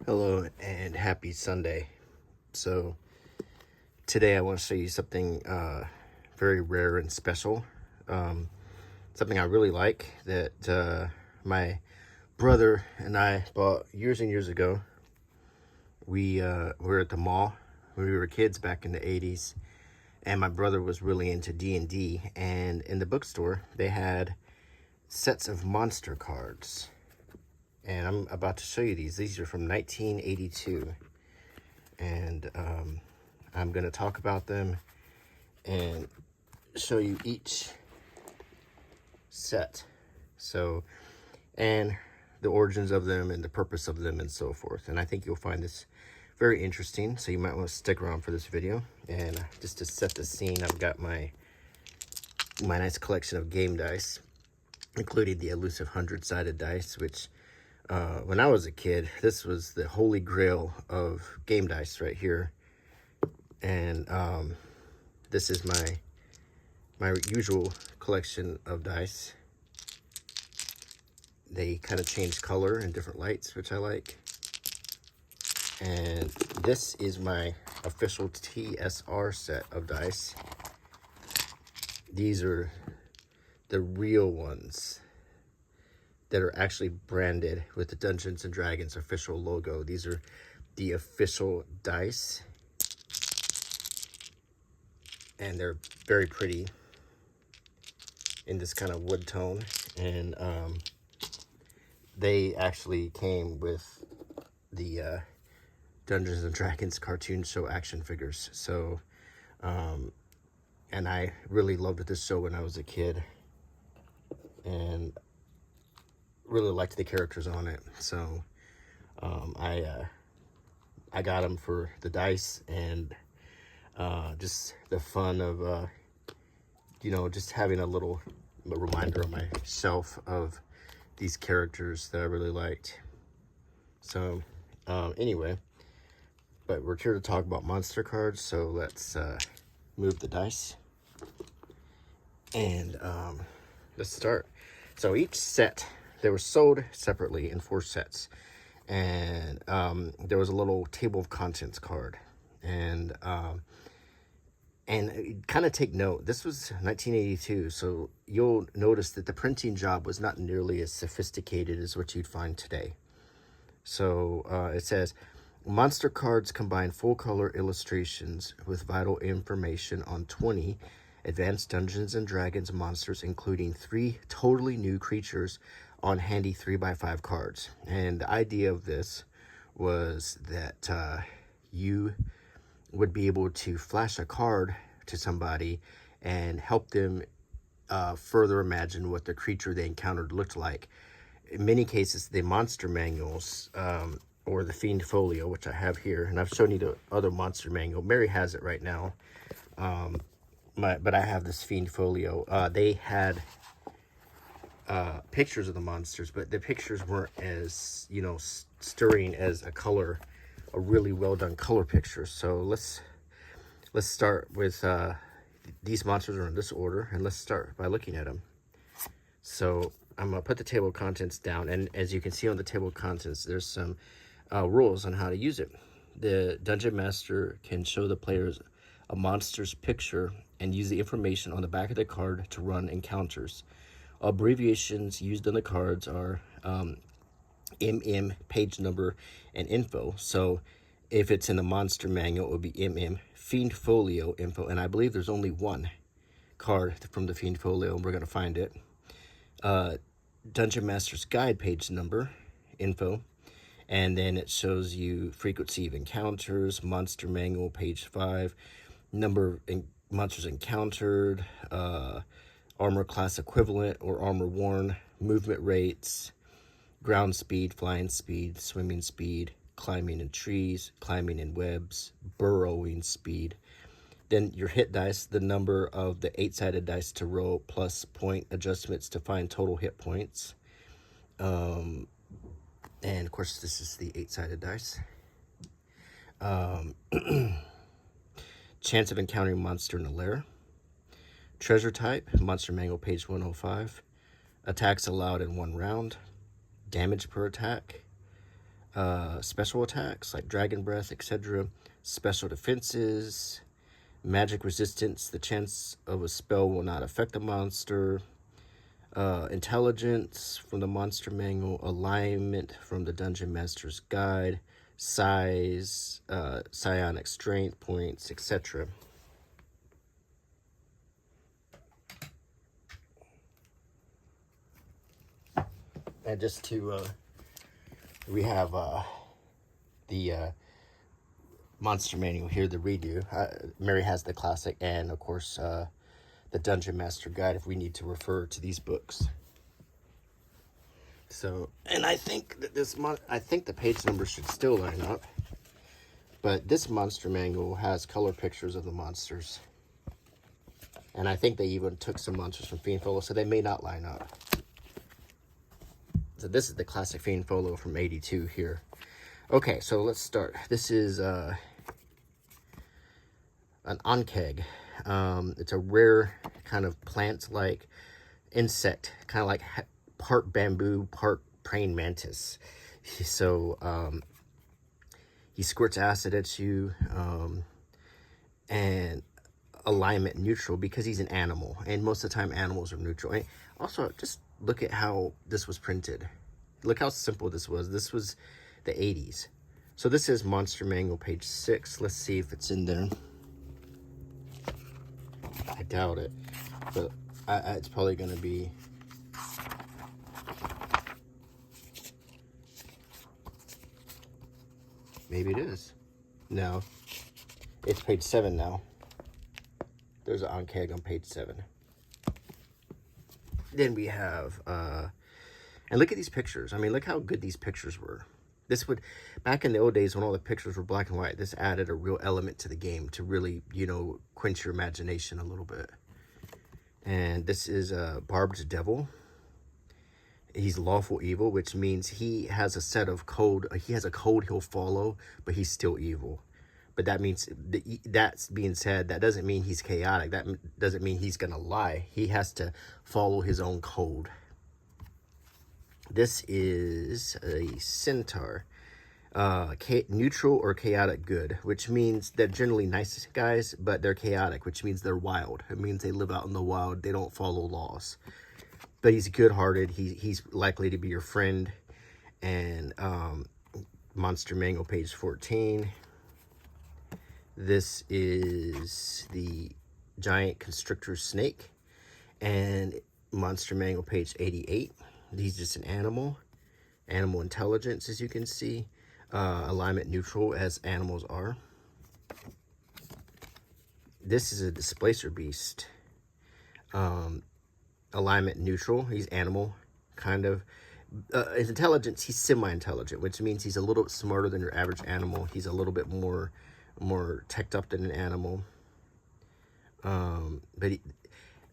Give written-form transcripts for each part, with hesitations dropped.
Hello and happy Sunday. So today I want to show you something very rare and special. Something I really like that my brother and I bought years and years ago. We were at the mall when we were kids back in the 80s, and my brother was really into D&D, and in the bookstore they had sets of monster cards. And I'm about to show you these. These are from 1982. And I'm going to talk about them and show you each set. So, and the origins of them and the purpose of them and so forth. And I think you'll find this very interesting. So you might want to stick around for this video. And just to set the scene, I've got my nice collection of game dice, including the elusive 100-sided dice, which when I was a kid, this was the holy grail of game dice right here. And this is my usual collection of dice. They kind of change color in different lights, which I like. And this is my official TSR set of dice. These are the real ones that are actually branded with the Dungeons and Dragons official logo. These are the official dice, and they're very pretty in this kind of wood tone. And they actually came with the Dungeons and Dragons cartoon show action figures. So and I really loved this show when I was a kid, and really liked the characters on it. So I got them for the dice and just the fun of just having a little reminder on my shelf of these characters that I really liked. So anyway, but we're here to talk about monster cards, so let's move the dice and let's start. So each set, they were sold separately in 4 sets, and there was a little table of contents card. And kind of take note, this was 1982, so you'll notice that the printing job was not nearly as sophisticated as what you'd find today. So it says, monster cards combine full-color illustrations with vital information on 20 advanced Dungeons and Dragons monsters, including 3 totally new creatures on handy 3x5 cards. And the idea of this was that you would be able to flash a card to somebody and help them further imagine what the creature they encountered looked like. In many cases, the monster manuals or the Fiend Folio, which I have here, and I've shown you the other monster manual. Mary has it right now, but I have this Fiend Folio. They had pictures of the monsters, but the pictures weren't as stirring as a really well done color picture. So let's start with these monsters are in this order, and let's start by looking at them. So I'm gonna put the table of contents down, and as you can see on the table of contents, there's some rules on how to use it. The Dungeon Master can show the players a monster's picture and use the information on the back of the card to run encounters. Abbreviations used on the cards are MM, page number, and info. So if it's in the monster manual, it would be MM, Fiend Folio info, and I believe there's only one card from the Fiend Folio, and we're going to find it. Dungeon Master's Guide, page number, info, and then it shows you frequency of encounters, monster manual, page 5, number of monsters encountered, armor class equivalent or armor worn, movement rates, ground speed, flying speed, swimming speed, climbing in trees, climbing in webs, burrowing speed. Then your hit dice, the number of the 8-sided dice to roll, plus point adjustments to find total hit points. And of course, this is the 8-sided dice. Chance of encountering monster in a lair. Treasure type, monster manual, page 105. Attacks allowed in 1 round. Damage per attack. special attacks like dragon breath, etc. Special defenses, magic resistance, the chance of a spell will not affect the monster. Intelligence from the monster manual, alignment from the dungeon master's guide, size, psionic strength points, etc. And just to we have the monster manual here to read you. Mary has the classic and of course the dungeon master guide if we need to refer to these books. So, and I think that I think the page numbers should still line up, but this monster manual has color pictures of the monsters, and I think they even took some monsters from Fiend Folio, so they may not line up. So this is the classic Fiend Folio from '82 here. Okay, so let's start. This is an onkeg. It's a rare kind of plant-like insect, kind of like part bamboo, part praying mantis. So he squirts acid at you, and alignment neutral because he's an animal, and most of the time animals are neutral. And also, just look at how this was printed. Look how simple this was. This was the 80s. So this is Monster Manual, page 6. Let's see if it's in there. I doubt it, but it's probably going to be... Maybe it is. No. It's page 7 now. There's an onkeg on page 7. Then we have... and look at these pictures. I mean, look how good these pictures were. This would... Back in the old days when all the pictures were black and white, this added a real element to the game to really, you know, quench your imagination a little bit. And this is a Barbed Devil. He's lawful evil, which means he has a set of code. He has a code he'll follow, but he's still evil. But that means, that's being said, that doesn't mean he's chaotic. That doesn't mean he's going to lie. He has to follow his own code. This is a centaur. Neutral or chaotic good, which means they're generally nice guys, but they're chaotic, which means they're wild. It means they live out in the wild. They don't follow laws. But he's good-hearted. He's likely to be your friend. And Monster Manual, page 14. This is the giant constrictor snake. And Monster Manual, page 88. He's just an animal. Animal intelligence, as you can see. Alignment neutral, as animals are. This is a displacer beast. Alignment neutral. He's animal, kind of. His intelligence, he's semi-intelligent, which means he's a little bit smarter than your average animal. He's a little bit more teched up than an animal. But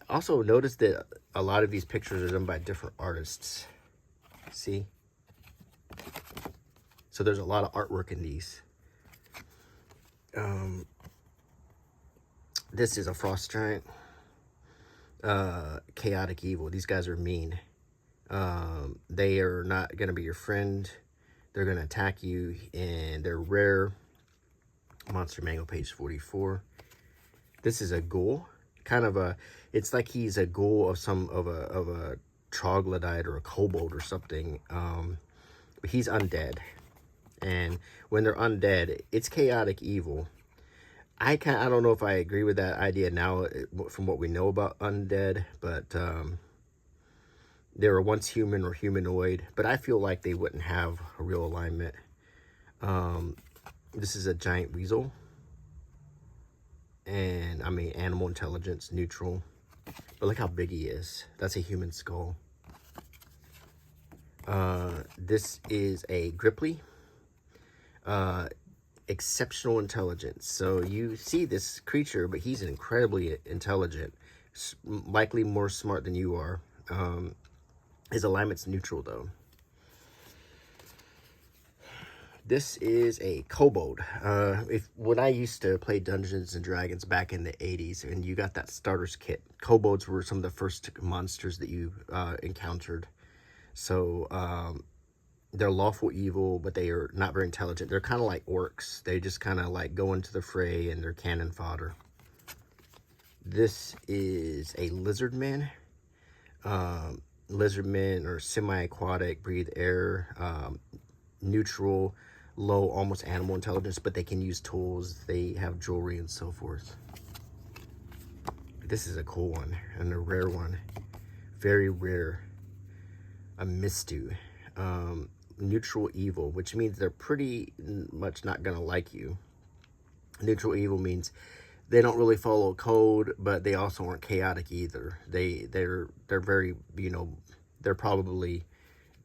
also notice that a lot of these pictures are done by different artists. See? So there's a lot of artwork in these. This is a frost giant. Chaotic evil. These guys are mean. They are not going to be your friend. They're going to attack you, and they're rare. Monster Manual, page 44. This is a ghoul. Kind of a... It's like he's a ghoul of a troglodyte or a kobold or something. But he's undead. And when they're undead, it's chaotic evil. I don't know if I agree with that idea now from what we know about undead, but they were once human or humanoid, but I feel like they wouldn't have a real alignment. This is a giant weasel. And, I mean, animal intelligence, neutral. But look how big he is. That's a human skull. This is a Gripply. Exceptional intelligence. So you see this creature, but he's incredibly intelligent. Likely more smart than you are. His alignment's neutral, though. This is a kobold. When I used to play Dungeons and Dragons back in the 80s, and you got that starter's kit, kobolds were some of the first monsters that you encountered. So they're lawful evil, but they are not very intelligent. They're kind of like orcs. They just kind of like go into the fray and they're cannon fodder. This is a lizard man. Lizard men are semi-aquatic, breathe air, neutral, low, almost animal intelligence, but they can use tools. They have jewelry and so forth. This is a cool one and a rare one. Very rare. A Mistu. Neutral evil, which means they're pretty much not going to like you. Neutral evil means they don't really follow code, but they also aren't chaotic either. They're very, they're probably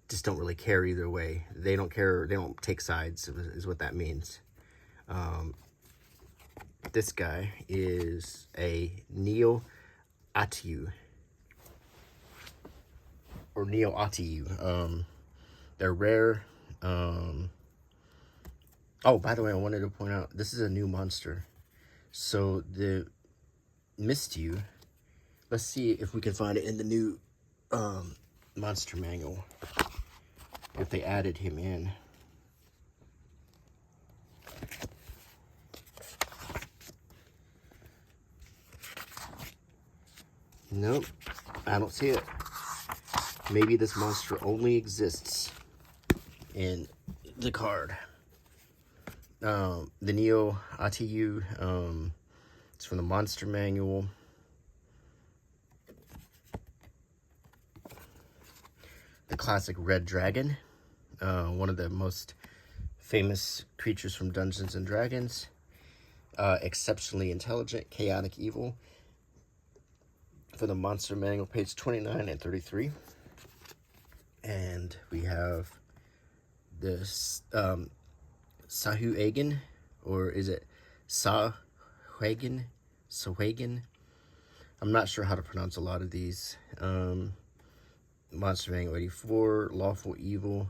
just don't really care either way. They don't care. They don't take sides is what that means. This guy is a Neo-Atiu. Or Neo-Atiu. They're rare. Oh, by the way, I wanted to point out, this is a new monster. So the Mistu, let's see if we can find it in the new monster manual. If they added him in. Nope, I don't see it. Maybe this monster only exists in the card. The Neo-Atiu, it's from the monster manual. The classic red dragon, one of the most famous creatures from Dungeons and Dragons. Exceptionally intelligent, chaotic evil. For the monster manual, page 29 and 33. And we have this Sahuagin, or is it Sahuagin? Sahuagin? I'm not sure how to pronounce a lot of these. Monster Manual 84, lawful evil,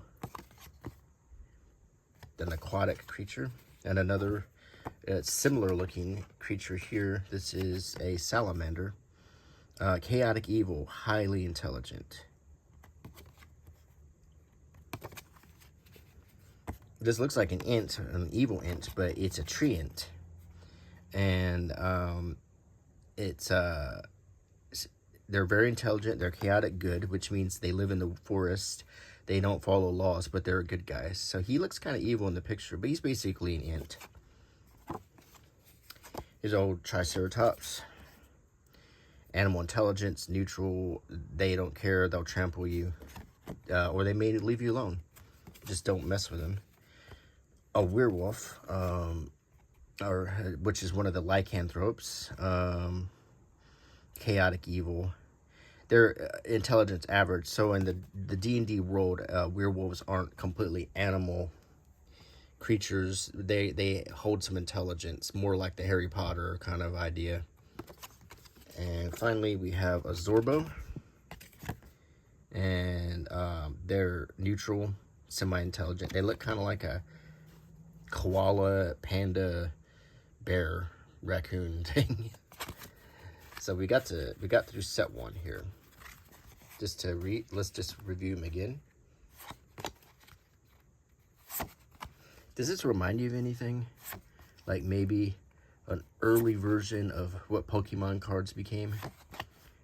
an aquatic creature, and another similar looking creature here. This is a salamander. Chaotic evil, highly intelligent. This looks like an int, an evil int, but it's a tree int. And they're very intelligent, they're chaotic good, which means they live in the forest. They don't follow laws, but they're good guys. So he looks kind of evil in the picture, but he's basically an int. Here's old Triceratops. Animal intelligence, neutral, they don't care, they'll trample you. Or they may leave you alone. Just don't mess with them. A werewolf, which is one of the lycanthropes. Chaotic evil. Their intelligence average. So in the D&D world, werewolves aren't completely animal creatures. They hold some intelligence, more like the Harry Potter kind of idea. And finally, we have a Zorbo. And they're neutral, semi-intelligent. They look kind of like a koala, panda, bear, raccoon thing. So we got through set 1 here. Just to let's just review them again. Does this remind you of anything? Like maybe an early version of what Pokemon cards became?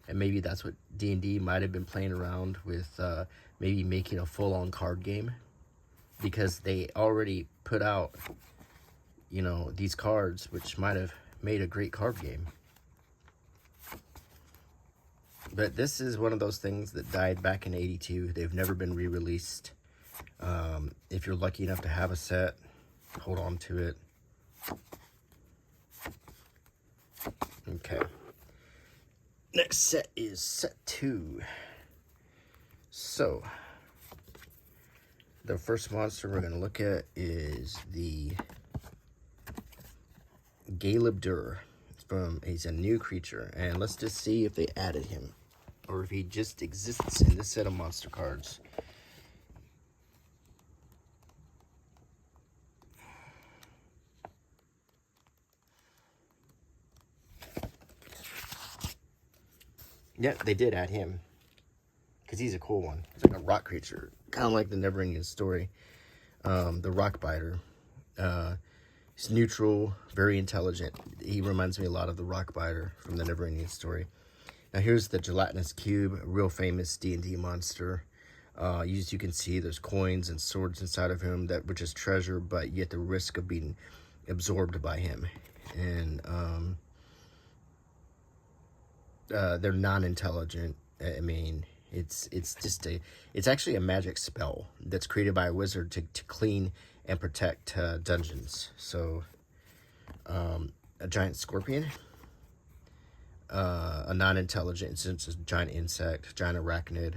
And maybe that's what D&D might have been playing around with, maybe making a full-on card game. Because they already put out, these cards, which might have made a great card game. But this is one of those things that died back in '82. They've never been re-released. If you're lucky enough to have a set, hold on to it. Okay. Next set is set 2. So, the first monster we're going to look at is the Galebdur. He's a new creature, and let's just see if they added him, or if he just exists in this set of monster cards. Yeah, they did add him, because he's a cool one. He's like a rock creature. kind of like the Never-Ending Story. The Rockbiter. He's neutral, very intelligent. He reminds me a lot of the Rockbiter from the Never-Ending Story. Now here's the Gelatinous Cube, a real famous D&D monster. As you can see, there's coins and swords inside of him, which is treasure, but you at the risk of being absorbed by him. And they're non-intelligent. I mean, it's actually a magic spell that's created by a wizard to clean and protect dungeons. So a giant scorpion, a non-intelligent, since it's a giant insect, giant arachnid.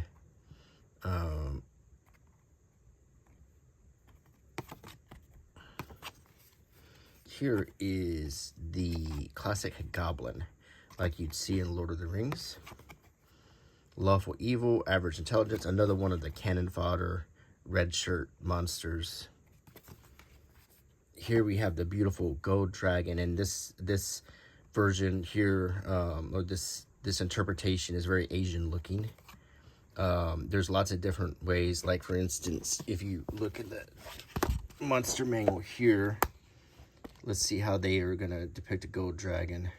Here is the classic goblin, like you'd see in Lord of the Rings. Lawful evil, average intelligence, another one of the cannon fodder red shirt monsters. Here we have the beautiful gold dragon, and this version here, or this interpretation is very Asian looking. There's lots of different ways, like for instance, if you look at the monster manual here, let's see how they are going to depict a gold dragon.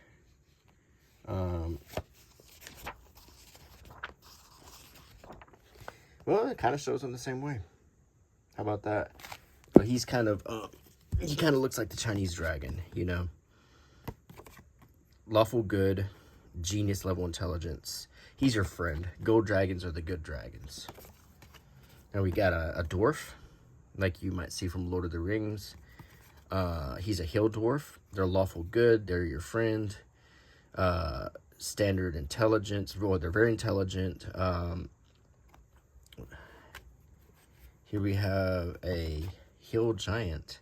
Well, it kind of shows them the same way. How about that? But he's kind of, he kind of looks like the Chinese dragon, you know. Lawful good, genius level intelligence. He's your friend. Gold dragons are the good dragons. Now we got a dwarf, like you might see from Lord of the Rings. He's a hill dwarf. They're lawful good. They're your friend. Standard intelligence. Well, they're very intelligent. Here we have a hill giant.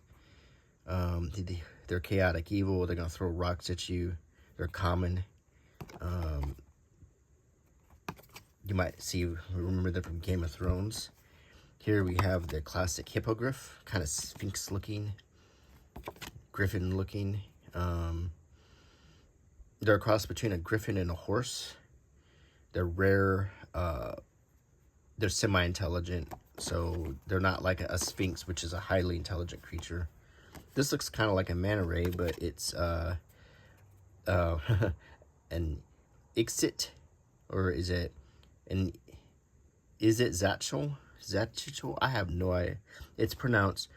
They're chaotic evil. They're going to throw rocks at you. They're common. You might remember them from Game of Thrones. Here we have the classic hippogriff, kind of sphinx looking, griffin looking. They're a cross between a griffin and a horse. They're rare. They're semi-intelligent, so they're not like a sphinx, which is a highly intelligent creature. This looks kind of like a manta ray, but it's an ixit, or is it Zatchel? Zatchel? I have no idea. It's pronounced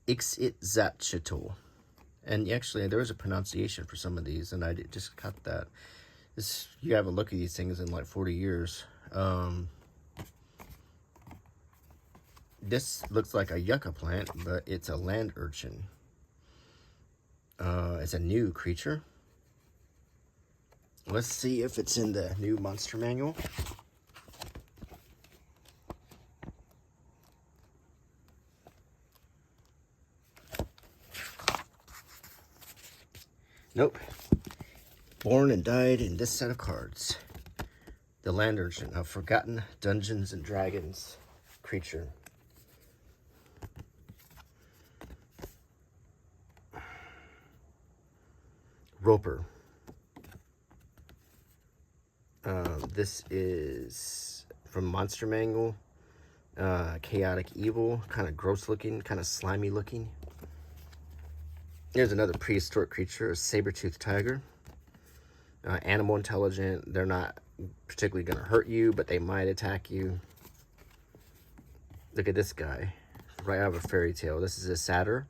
Ixit-Zatchel. And actually, there was a pronunciation for some of these, and I just got that. You haven't looked at these things in like 40 years. This looks like a yucca plant, but it's a land urchin. It's a new creature. Let's see if it's in the new monster manual. Nope. Born and died in this set of cards. The land urchin, a forgotten Dungeons and Dragons creature. Roper. This is from Monster Manual. Chaotic evil, kind of gross looking, kind of slimy looking. Here's another prehistoric creature, a saber-toothed tiger. Animal intelligent. They're not particularly going to hurt you, but they might attack you. Look at this guy, right out of a fairy tale. This is a satyr.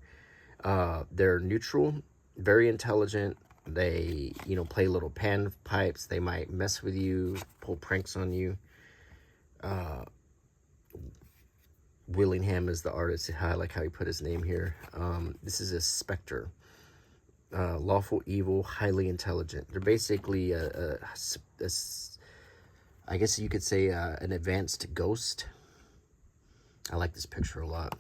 They're neutral, very intelligent. They, play little panpipes. They might mess with you, pull pranks on you. Willingham is the artist. I like how he put his name here. This is a specter. Lawful evil, highly intelligent. They're basically I guess you could say an advanced ghost. I like this picture a lot.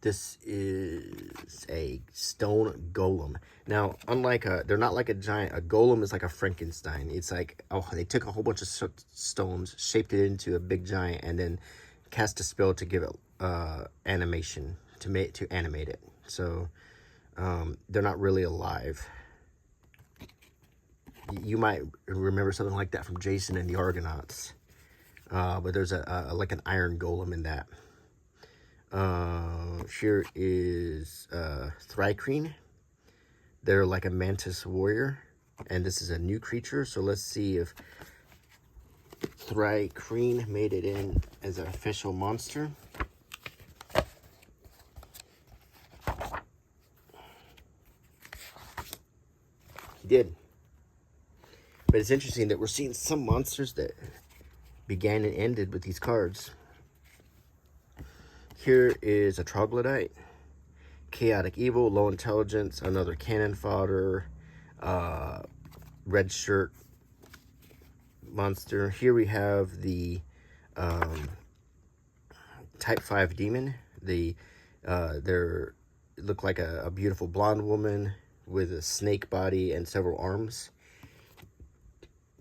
This is a stone golem. Now, unlike they're not like a giant. A golem is like a Frankenstein. It's like, they took a whole bunch of stones, shaped it into a big giant, and then cast a spell to give it animation, to animate it. So they're not really alive. You might remember something like that from Jason and the Argonauts. but there's a like an iron golem in that. Here is Thrycreen. They're like a mantis warrior, and this is a new creature. So let's see if Thrycreen made it in as an official monster. He did. But it's interesting that we're seeing some monsters that began and ended with these cards. Here is a troglodyte, chaotic evil, low intelligence, another cannon fodder, red shirt monster. Here we have the type 5 demon. They look like a beautiful blonde woman with a snake body and several arms.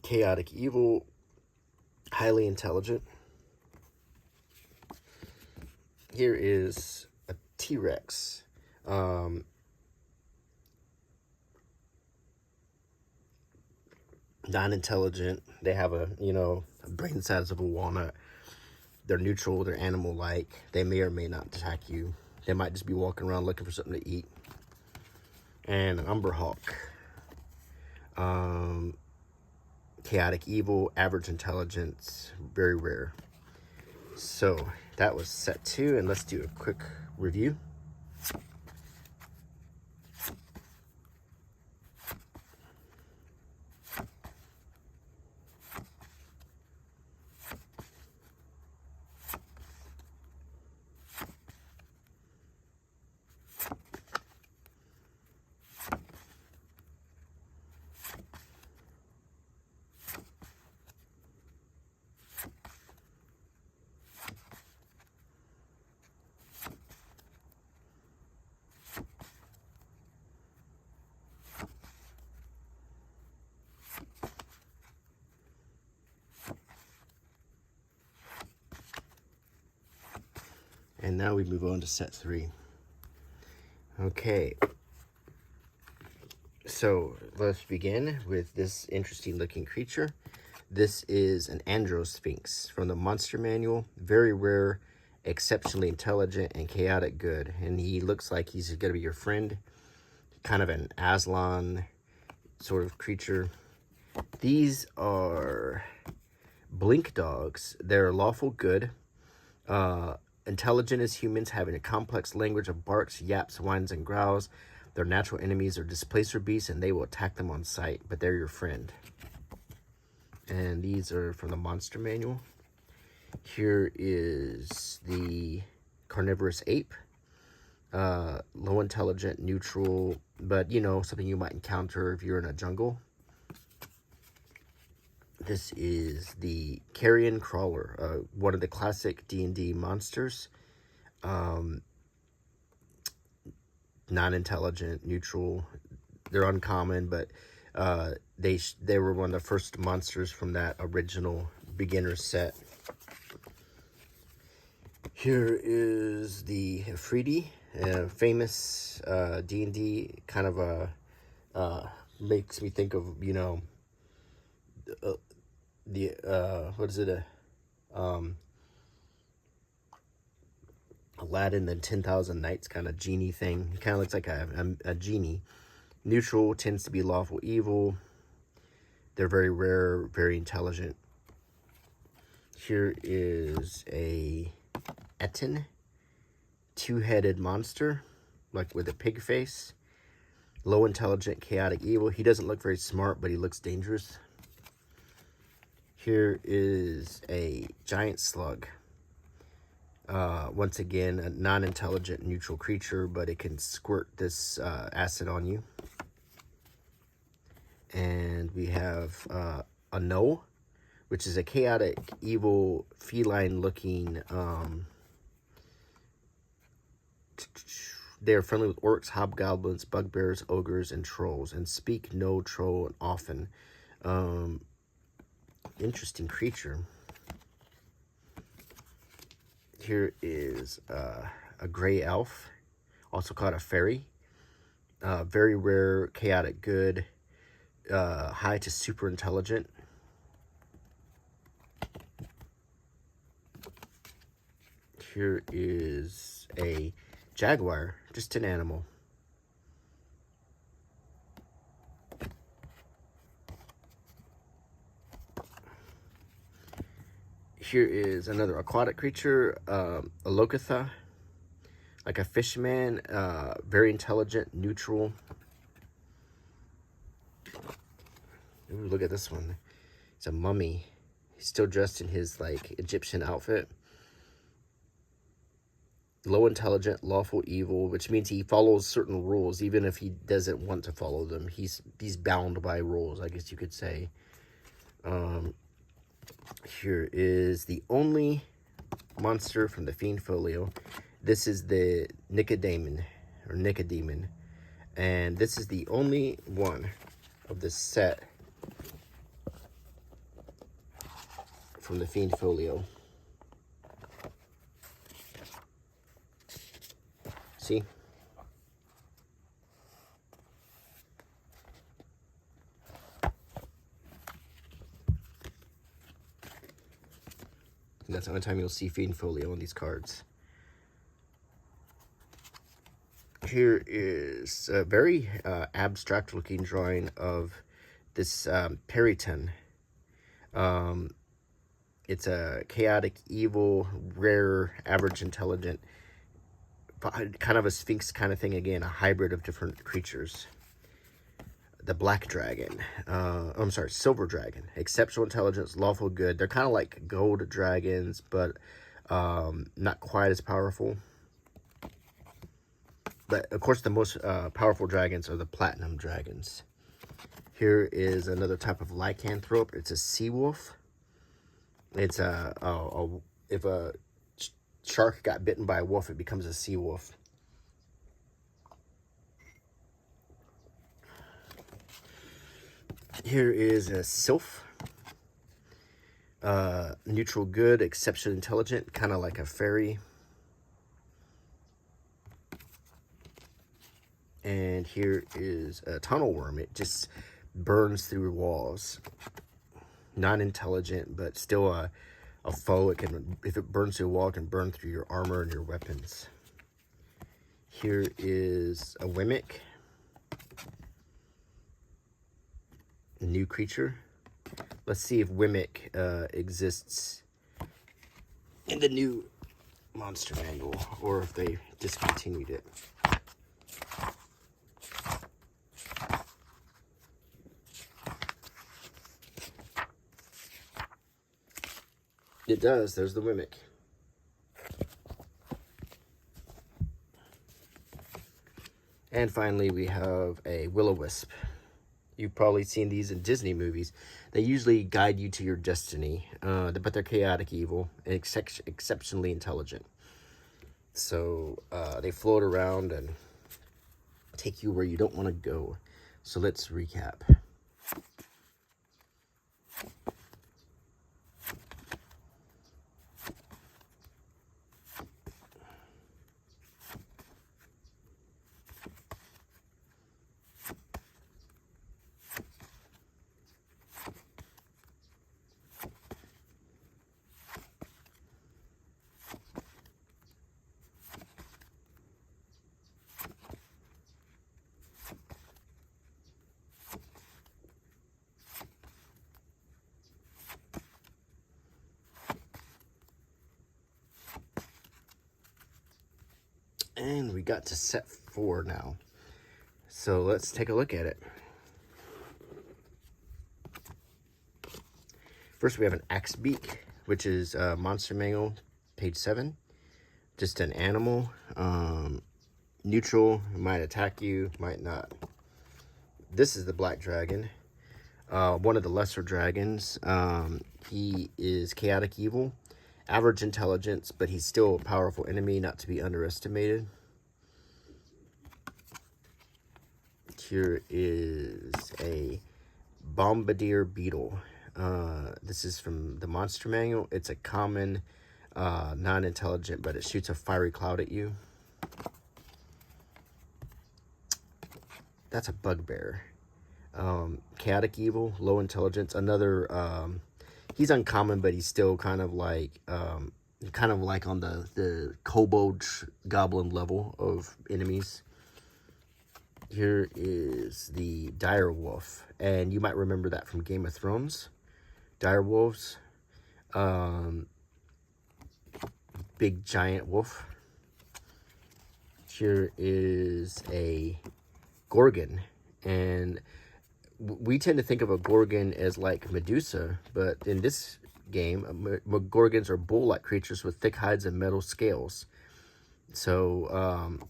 Chaotic evil, highly intelligent. Here is a T-Rex. Non-intelligent. They have a brain the size of a walnut. They're neutral. They're animal-like. They may or may not attack you. They might just be walking around looking for something to eat. And an Umberhawk. Chaotic evil, average intelligence, very rare. So that was set 2, and let's do a quick review. And now we move on to set 3. Okay. So let's begin with this interesting looking creature. This is an Androsphinx from the Monster Manual. Very rare, exceptionally intelligent, and chaotic good. And he looks like he's going to be your friend. Kind of an Aslan sort of creature. These are blink dogs. They're lawful good. Intelligent as humans, having a complex language of barks, yaps, whines, and growls. Their natural enemies are displacer beasts, and they will attack them on sight, but they're your friend. And these are from the Monster Manual. Here is the carnivorous ape. Low intelligent, neutral, but something you might encounter if you're in a jungle. This is the carrion crawler, one of the classic D&D monsters. Non-intelligent, neutral. They're uncommon, but they were one of the first monsters from that original beginner set. Here is the Ifriti, famous D&D, kind of makes me think of what is it, Aladdin and 10,000 Nights kind of genie thing. Kind of looks like a genie. Neutral, tends to be lawful evil. They're very rare, very intelligent. Here is a Etten, two-headed monster, like with a pig face. Low intelligent, chaotic evil. He doesn't look very smart, but he looks dangerous. Here is a giant slug. Once again, a non-intelligent, neutral creature, but it can squirt this acid on you. And we have a No, which is a chaotic, evil, feline-looking. They are friendly with orcs, hobgoblins, bugbears, ogres, and trolls, and speak no troll often. Interesting creature. Here is a gray elf, also called a fairy. Very rare, chaotic good, high to super intelligent. Here is a jaguar, just an animal. Here is another aquatic creature, a Lokitha, like a fishman, very intelligent, neutral. Ooh, look at this one. It's a mummy. He's still dressed in his like Egyptian outfit. Low intelligent, lawful evil, which means he follows certain rules, even if he doesn't want to follow them. He's bound by rules, I guess you could say. Here is the only monster from the Fiend Folio. This is the Nicodemon, and this is the only one of the set from the Fiend Folio. See? And that's the only time you'll see Fiend Folio on these cards. Here is a very abstract looking drawing of this Periton. It's a chaotic, evil, rare, average, intelligent, kind of a sphinx kind of thing. Again, a hybrid of different creatures. The black dragon, I'm sorry, silver dragon, exceptional intelligence, lawful good. They're kind of like gold dragons, but not quite as powerful. But of course, the most powerful dragons are the platinum dragons. Here is another type of lycanthrope. It's a sea wolf. It's if a shark got bitten by a wolf, it becomes a sea wolf. Here is a sylph. Neutral good, exceptionally intelligent, kind of like a fairy. And here is a tunnel worm. It just burns through walls. Non-intelligent, but still a foe. It can, if it burns through a wall, it can burn through your armor and your weapons. Here is a Wemmick. A new creature. Let's see if Wemmick exists in the new monster manual, or if they discontinued it. It does. There's the Wemmick. And finally, we have a Will-O-Wisp. You've probably seen these in Disney movies. They usually guide you to your destiny, but they're chaotic evil and exceptionally intelligent. So they float around and take you where you don't want to go. So let's recap. And we got to set 4 now. So let's take a look at it. First, we have an Axebeak, which is Monster Manual, page 7. Just an animal. Neutral, might attack you, might not. This is the Black Dragon. One of the lesser dragons. He is chaotic evil. Average intelligence, but he's still a powerful enemy, not to be underestimated. Here is a Bombardier Beetle. This is from the Monster Manual. It's a common, non-intelligent, but it shoots a fiery cloud at you. That's a Bugbear. Chaotic evil, low intelligence. Another, he's uncommon, but he's still kind of like kind of like on the kobold goblin level of enemies. Here is the dire wolf, and you might remember that from Game of Thrones. Dire wolves, big giant wolf. Here is a gorgon, and we tend to think of a gorgon as like Medusa, but in this game, gorgons are bull-like creatures with thick hides and metal scales. So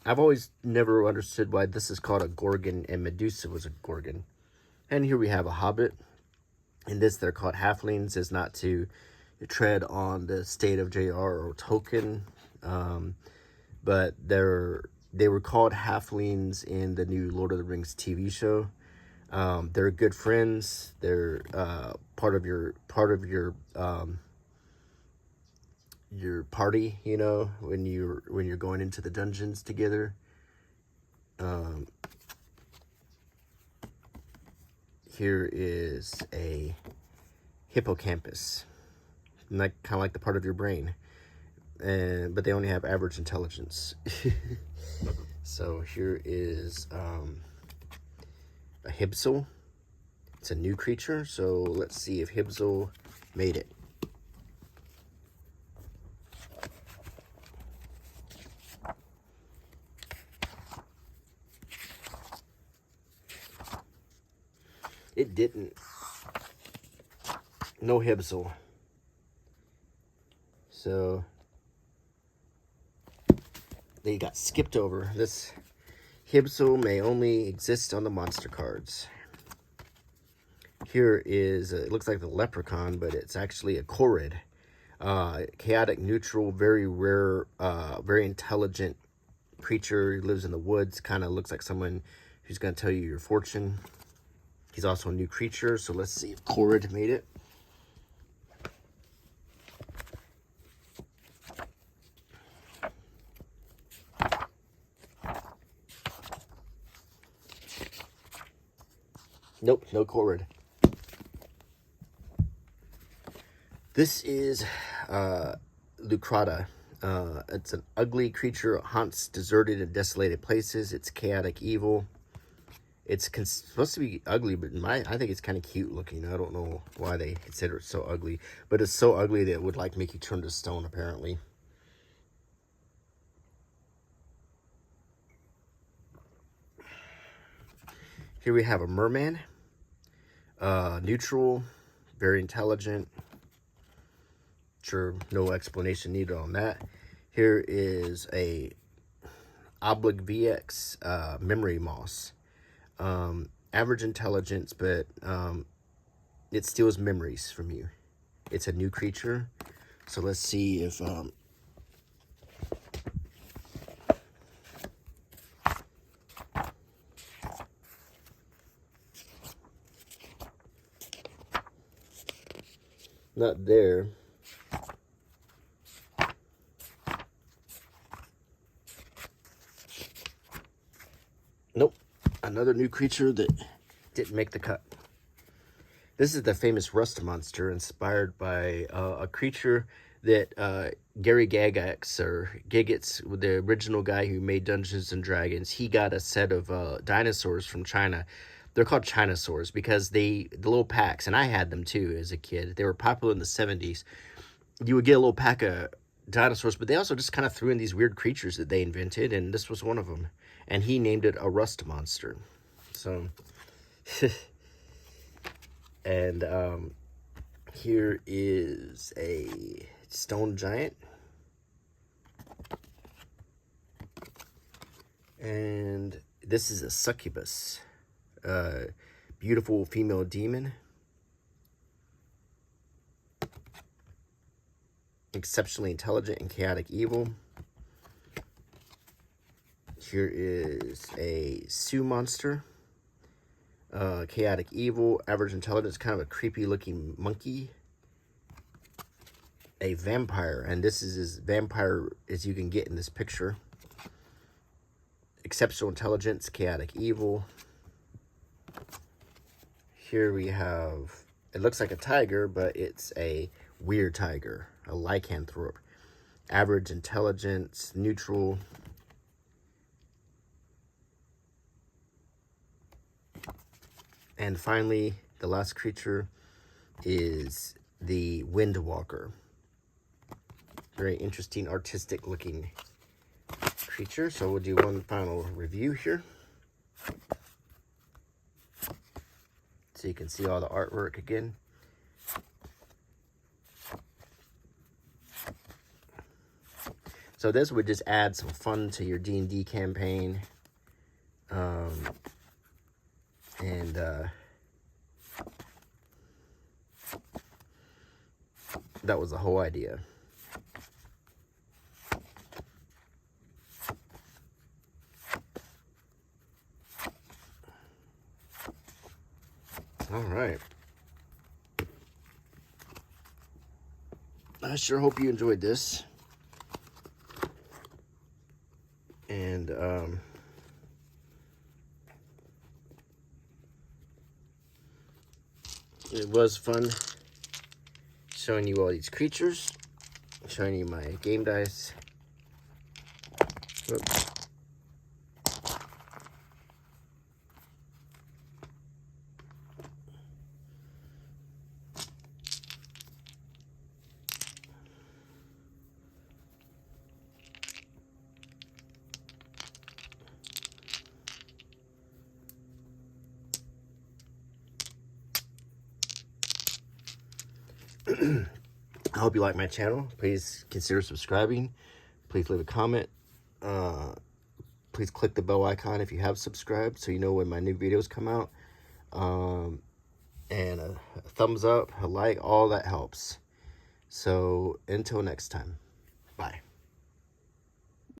I've always never understood why this is called a gorgon and Medusa was a gorgon. And here we have a hobbit. In this, they're called halflings, is not to tread on the state of J.R.R. Tolkien, but they were called halflings in the new Lord of the Rings TV show. They're good friends. They're part of your party, you know, when you're going into the dungeons together. Here is a hippocampus, like kind of like the part of your brain, but they only have average intelligence. So here is a Hibsel. It's a new creature, so let's see if Hibsel made it. It didn't. No Hibsel. So they got skipped over. This Hibsel may only exist on the monster cards. Here is, it looks like the leprechaun, but it's actually a Korid. Chaotic, neutral, very rare, very intelligent creature. He lives in the woods. Kind of looks like someone who's going to tell you your fortune. He's also a new creature, so let's see if Korid made it. Nope, no Korid. This is Lucrata. It's an ugly creature. It haunts deserted and desolated places. It's chaotic evil. It's supposed to be ugly, but I think it's kind of cute looking. I don't know why they consider it so ugly, but it's so ugly that it would like make you turn to stone, apparently. Here we have a merman. Neutral, very intelligent. Sure, no explanation needed on that. Here is a Oblig VX memory moss. Average intelligence, but it steals memories from you. It's a new creature, so let's see if not there. Nope, another new creature that didn't make the cut. This is the famous Rust Monster, inspired by a creature that Gary Gygax, or Giggits, the original guy who made Dungeons and Dragons, he got a set of dinosaurs from China. They're called Chinosaurs because the little packs, and I had them too as a kid. They were popular in the 70s. You would get a little pack of dinosaurs, but they also just kind of threw in these weird creatures that they invented, and this was one of them. And he named it a Rust Monster. So, and here is a stone giant. And this is a succubus. Beautiful female demon. Exceptionally intelligent and chaotic evil. Here is a Sioux monster. Chaotic evil, average intelligence, kind of a creepy looking monkey. A vampire, and this is as vampire as you can get in this picture. Exceptional intelligence, chaotic evil. Here we have, it looks like a tiger, but it's a weird tiger, a lycanthrope, average intelligence, neutral. And finally, the last creature is the Windwalker. Very interesting, artistic looking creature. So we'll do one final review here, so you can see all the artwork again. So this would just add some fun to your D&D campaign. That was the whole idea. All right. I sure hope you enjoyed this. And it was fun showing you all these creatures, showing you my game dice. Whoops. I hope you like my channel. Please consider subscribing. Please leave a comment. Please click the bell icon if you have subscribed, so you know when my new videos come out. And a thumbs up, a like, all that helps. So until next time, bye.